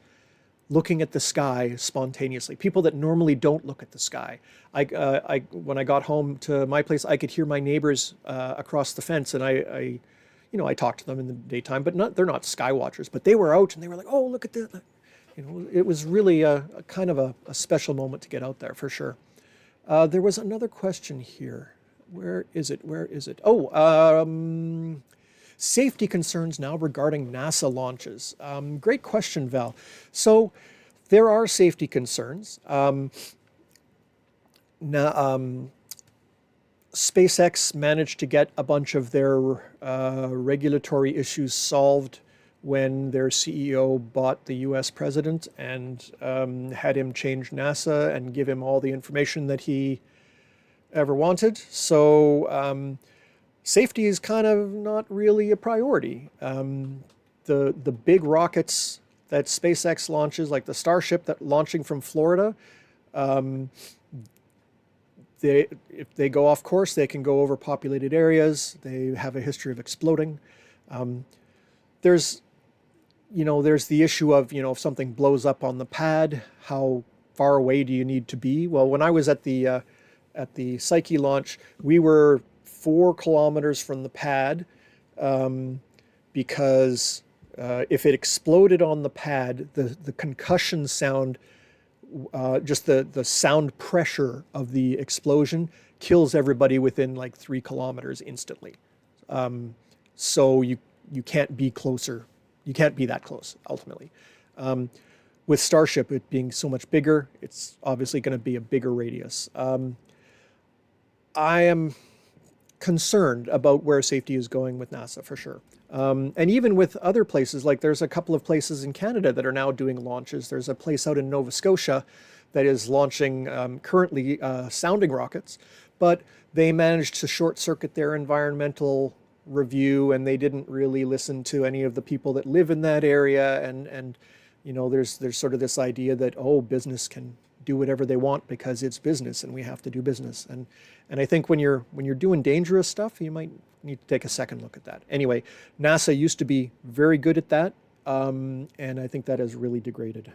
looking at the sky spontaneously. People that normally don't look at the sky. When I got home to my place, I could hear my neighbors across the fence, and I talked to them in the daytime, but they're not sky watchers. But they were out, and they were like, "Oh, look at this." It was really a kind of a special moment to get out there, for sure. There was another question here. Where is it? Safety concerns now regarding NASA launches. Great question, Val. So there are safety concerns. SpaceX managed to get a bunch of their regulatory issues solved when their CEO bought the US president and had him change NASA and give him all the information that he ever wanted. So safety is kind of not really a priority. The big rockets that SpaceX launches, like the Starship that launching from Florida, if they go off course, they can go over populated areas. They have a history of exploding. There's the issue of, if something blows up on the pad, how far away do you need to be? Well, when I was at the Psyche launch, we were 4 kilometers from the pad because if it exploded on the pad, the concussion sound, just the sound pressure of the explosion kills everybody within like 3 kilometers instantly. So you can't be closer. You can't be that close, ultimately. With Starship, it being so much bigger, it's obviously going to be a bigger radius. I am concerned about where safety is going with NASA, for sure. And even with other places, like there's a couple of places in Canada that are now doing launches. There's a place out in Nova Scotia that is launching currently sounding rockets, but they managed to short circuit their environmental review, and they didn't really listen to any of the people that live in that area. And you know, there's sort of this idea that, oh, business can do whatever they want because it's business and we have to do business. And I think when you're doing dangerous stuff, you might need to take a second look at that. Anyway, NASA used to be very good at that, and I think that has really degraded.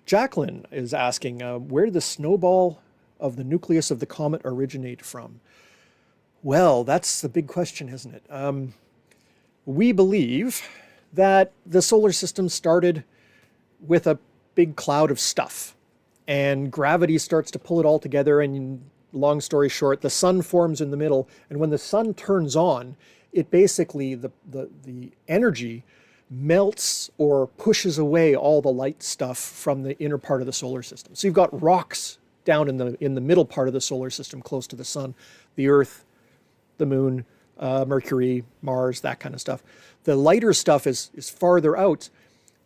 Jacqueline is asking, where did the snowball of the nucleus of the comet originate from? Well, that's the big question, isn't it? We believe that the solar system started with a big cloud of stuff, and gravity starts to pull it all together, and long story short, the sun forms in the middle, and when the sun turns on, it basically, the energy melts or pushes away all the light stuff from the inner part of the solar system. So you've got rocks down in the middle part of the solar system close to the sun, the Earth, the moon, Mercury, Mars, that kind of stuff. The lighter stuff is farther out,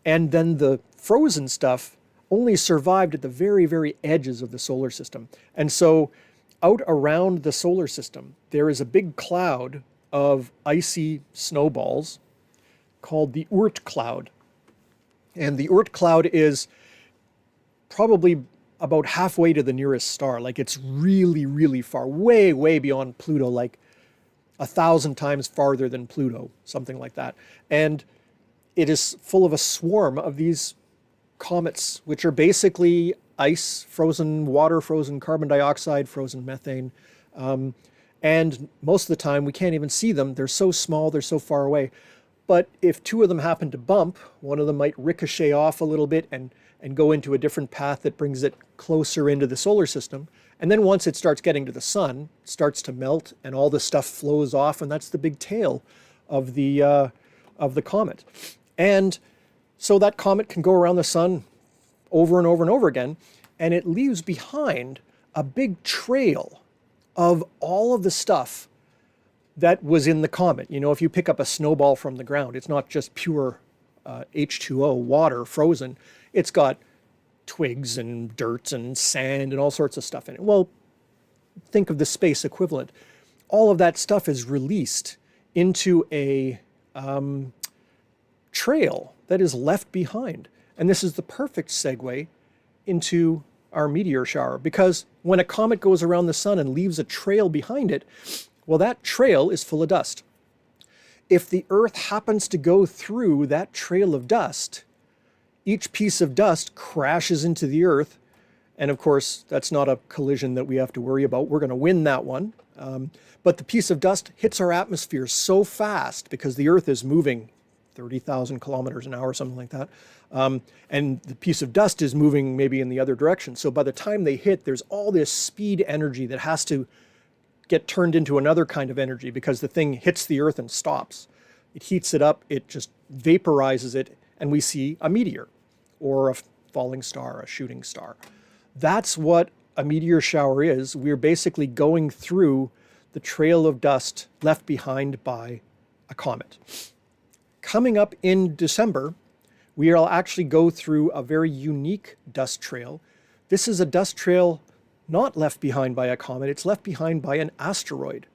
and then the frozen stuff only survived at the very, very edges of the solar system. And so out around the solar system, there is a big cloud of icy snowballs called the Oort cloud. And the Oort cloud is probably about halfway to the nearest star. Like, it's really, really far, way, way beyond Pluto, like 1,000 times farther than Pluto, something like that. And it is full of a swarm of these comets, which are basically ice, frozen water, frozen carbon dioxide, frozen methane. And most of the time, we can't even see them. They're so small, they're so far away. But if two of them happen to bump, one of them might ricochet off a little bit and go into a different path that brings it closer into the solar system. And then once it starts getting to the sun, it starts to melt and all the stuff flows off, and that's the big tail of the comet. And so that comet can go around the sun over and over and over again, and it leaves behind a big trail of all of the stuff that was in the comet. You know, if you pick up a snowball from the ground, it's not just pure H2O, water, frozen. It's got twigs and dirt and sand and all sorts of stuff in it. Well, think of the space equivalent. All of that stuff is released into a trail that is left behind. And this is the perfect segue into our meteor shower, because when a comet goes around the sun and leaves a trail behind it, well, that trail is full of dust. If the Earth happens to go through that trail of dust, each piece of dust crashes into the Earth. And of course, that's not a collision that we have to worry about. We're going to win that one. But the piece of dust hits our atmosphere so fast because the Earth is moving 30,000 kilometers an hour, something like that. And the piece of dust is moving maybe in the other direction. So by the time they hit, there's all this speed energy that has to get turned into another kind of energy because the thing hits the Earth and stops. It heats it up, it just vaporizes it, and we see a meteor or a falling star, a shooting star. That's what a meteor shower is. We're basically going through the trail of dust left behind by a comet. Coming up in December, we'll actually go through a very unique dust trail. This is a dust trail not left behind by a comet, it's left behind by an asteroid.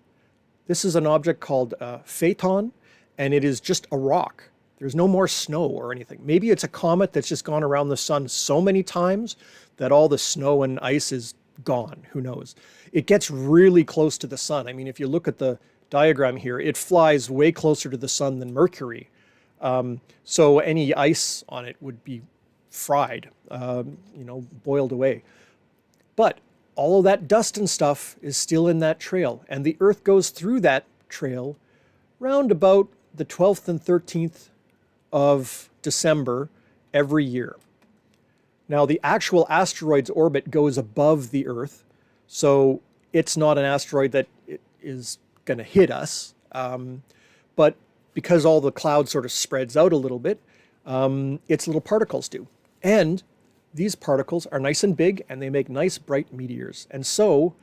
This is an object called Phaeton, and it is just a rock. There's no more snow or anything. Maybe it's a comet that's just gone around the sun so many times that all the snow and ice is gone. Who knows? It gets really close to the sun. I mean, if you look at the diagram here, it flies way closer to the sun than Mercury. So any ice on it would be fried, boiled away. But all of that dust and stuff is still in that trail, and the Earth goes through that trail round about the 12th and 13th of December every year. Now, the actual asteroid's orbit goes above the Earth, so it's not an asteroid that is going to hit us, but because all the cloud sort of spreads out a little bit, its little particles do. And these particles are nice and big, and they make nice bright meteors. And so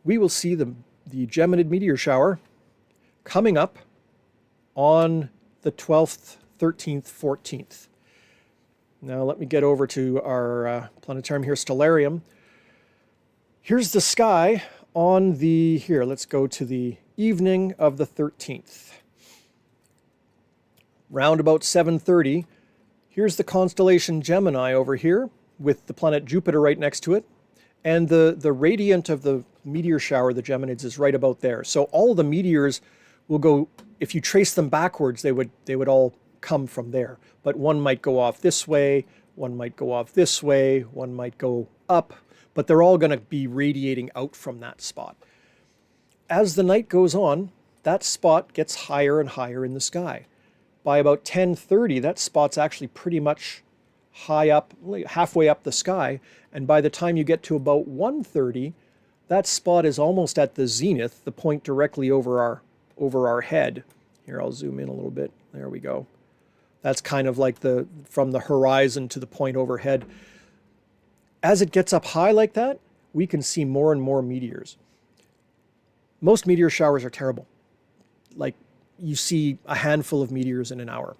we will see the Geminid meteor shower coming up on the 12th, 13th, 14th. Now let me get over to our planetarium here, Stellarium. Here's the sky on the, here, let's go to the evening of the 13th. Round about 7:30, here's the constellation Gemini over here with the planet Jupiter right next to it. And the radiant of the meteor shower, the Geminids, is right about there. So all the meteors will go, if you trace them backwards, they would all come from there. But one might go off this way, one might go off this way, one might go up, but they're all going to be radiating out from that spot. As the night goes on, that spot gets higher and higher in the sky. By about 10:30, that spot's actually pretty much high up, halfway up the sky, and by the time you get to about 1:30, that spot is almost at the zenith, the point directly over our head. Here, I'll zoom in a little bit. There we go. That's kind of like from the horizon to the point overhead. As it gets up high like that, we can see more and more meteors. Most meteor showers are terrible. Like, you see a handful of meteors in an hour.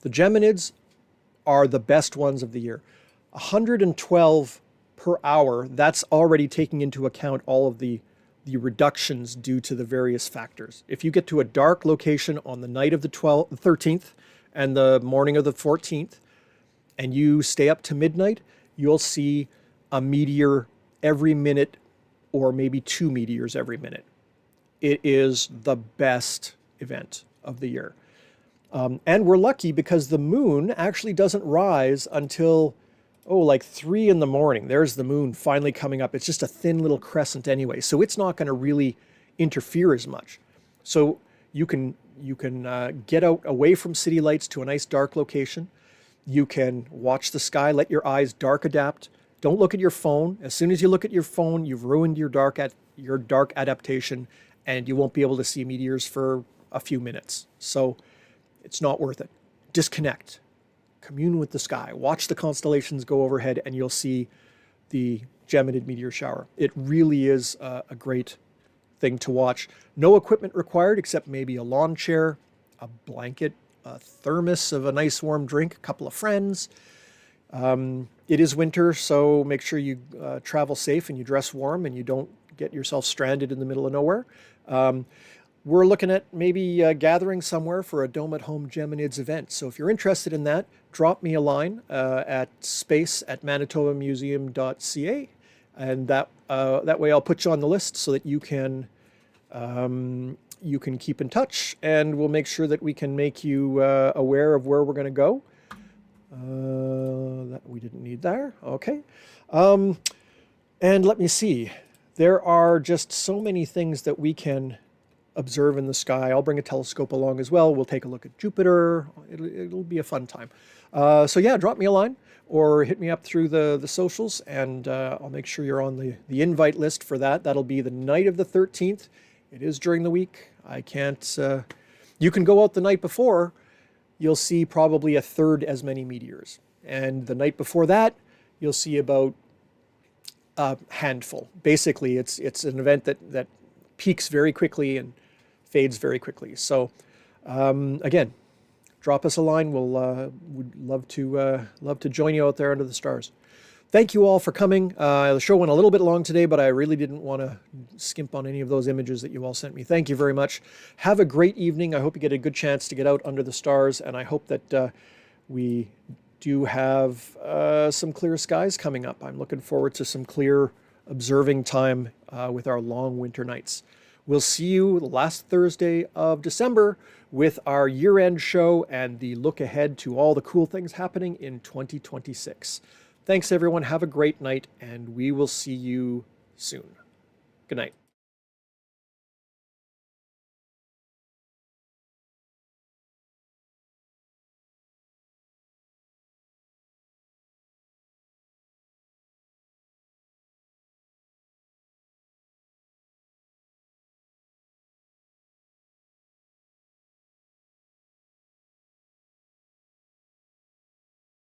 The Geminids are the best ones of the year. 112 per hour, that's already taking into account all of the reductions due to the various factors. If you get to a dark location on the night of the 13th and the morning of the 14th, and you stay up to midnight, you'll see a meteor every minute, or maybe 2 meteors every minute. It is the best event of the year. And we're lucky because the moon actually doesn't rise until, like 3 in the morning. There's the moon finally coming up. It's just a thin little crescent anyway, so it's not going to really interfere as much. So you can get out away from city lights to a nice dark location. You can watch the sky, let your eyes dark adapt. Don't look at your phone. As soon as you look at your phone, you've ruined your dark adaptation, and you won't be able to see meteors for a few minutes. So it's not worth it. Disconnect. Commune with the sky. Watch the constellations go overhead, and you'll see the Geminid meteor shower. It really is a great thing to watch. No equipment required except maybe a lawn chair, a blanket, a thermos of a nice warm drink, a couple of friends. It is winter, so make sure you travel safe and you dress warm and you don't get yourself stranded in the middle of nowhere. We're looking at maybe gathering somewhere for a Dome at Home Geminids event. So if you're interested in that, drop me a line at space@manitobamuseum.ca, and that way I'll put you on the list so that you can keep in touch, and we'll make sure that we can make you aware of where we're going to go. That we didn't need there. Okay. And let me see. There are just so many things that we can observe in the sky. I'll bring a telescope along as well. We'll take a look at Jupiter. It'll be a fun time. So yeah, drop me a line or hit me up through the socials, and I'll make sure you're on the invite list for that. That'll be the night of the 13th. It is during the week. I can't... you can go out the night before. You'll see probably a third as many meteors. And the night before that, you'll see about a handful. Basically, it's an event that peaks very quickly and fades very quickly. So again, drop us a line. We'd love to join you out there under the stars. Thank you all for coming. The show went a little bit long today, but I really didn't want to skimp on any of those images that you all sent me. Thank you very much. Have a great evening. I hope you get a good chance to get out under the stars, and I hope that we do have some clear skies coming up. I'm looking forward to some clear observing time with our long winter nights. We'll see you the last Thursday of December with our year-end show and the look ahead to all the cool things happening in 2026. Thanks, everyone. Have a great night, and we will see you soon. Good night.